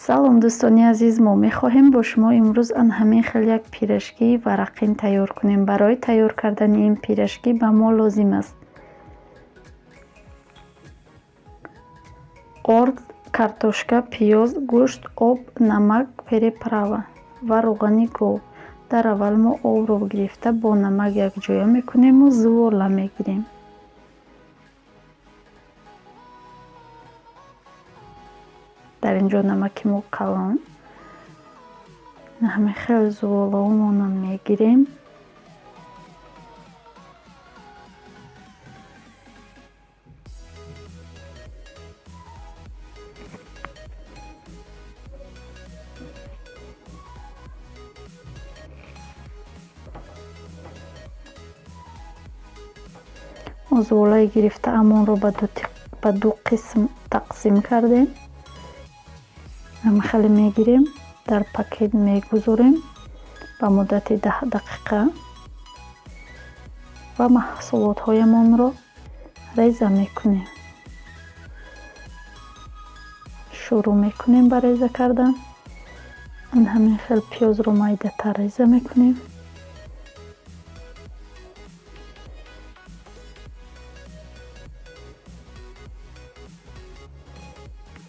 салом дӯстони азиз, мо мехоҳем бо шумо имрӯз анҳамин хел як пирашкии варақин тайёр кунем. Барои тайёр кардани ин пирашкӣ ба мо лозим аст орд, картошка, пиёз, гӯшт, об, намак, переправа ва рӯғани гов. Дар аввал мо обро гирифта бо намак якҷоя мекунему зувола мегирем. дар ин ҷо намаки мо калон. ҳамин хел зуволаҳоамонро мегирем. зуволаи гирифтаамонро ба ду қисм тақсим кардем. ҳамин хеле мегирем, дар пакет мегузорем ба муддати 10 дақиқа ва маҳсулотҳоямонро реза мекунем. шурӯъ мекунем ба реза кардан. ҳамин хел пиёзро майдатар реза мекунем.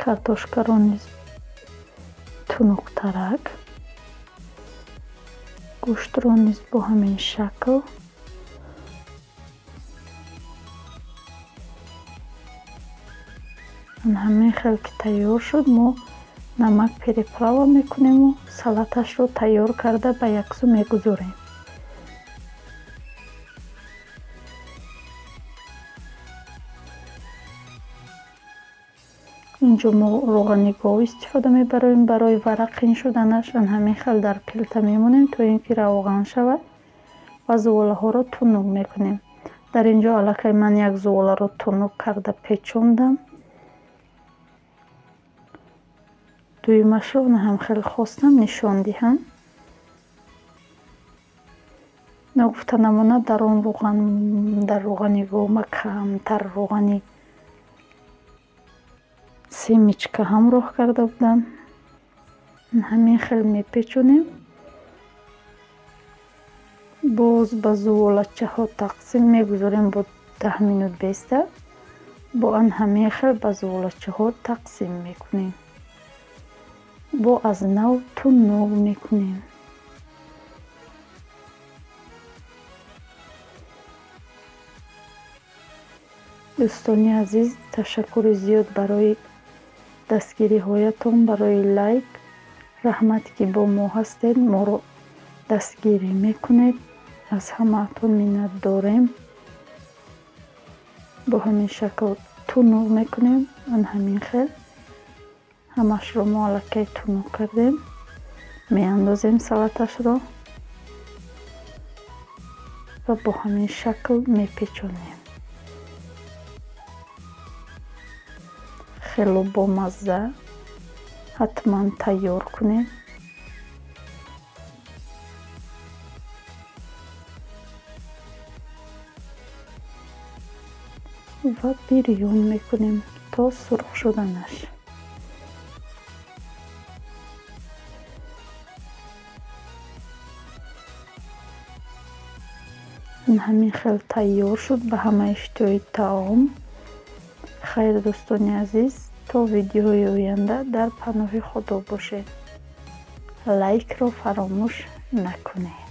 картошкаро низ тунуктарак, гӯштро низ бо ҳамин шакл. ҳамин хел ки тайёр шуд, мо намак переправа мекунему салаташро тайёр карда ба яксу мегузорем. инҷо мо рӯғани гов истифода мебарем барои варақин шуданаш. ҳамин хел дар плита мемонем то ин ки равған шавад ва зуволаҳоро тунук мекунем. дар ин ҷо аллакай ман як зуволаро тунук карда печондам. дуюмашро ҳам хел хостам нишон диҳам. нагуфта намонад дар рӯғани гов ма камтар рӯғани семечка ҳамроҳ карда будам. ҳамин хел мепечонем. боз ба зуволачаҳо тақсим мегузорем бо 10 минут беста. бо ан ҳамин хел ба зуволачаҳо тақсим мекунем. бо аз нав тунук мекунем. дӯстони азиз, ташаккури зиёд барои дастгириҳоятон, барои лайк. раҳмат ки бо мо ҳастед, моро дастгирӣ мекунед. аз ҳамаатон миннат дорем. бо ҳамин шакл тунук мекунем. ҳамин хел ҳамашро мо аллакай тунук кардем. меандозем салаташро ва бо ҳамин шакл мепечонем. хело бомазза. ҳатман тайёр кунед. ва бирён мекунем то сурх шуданаш. ҳамин хел тайёр шуд ба ҳама иштиёи таом. хайр дӯстони азиз, то видеои оянда дар паноҳи худо бошед. лайкро фаромӯш накунед.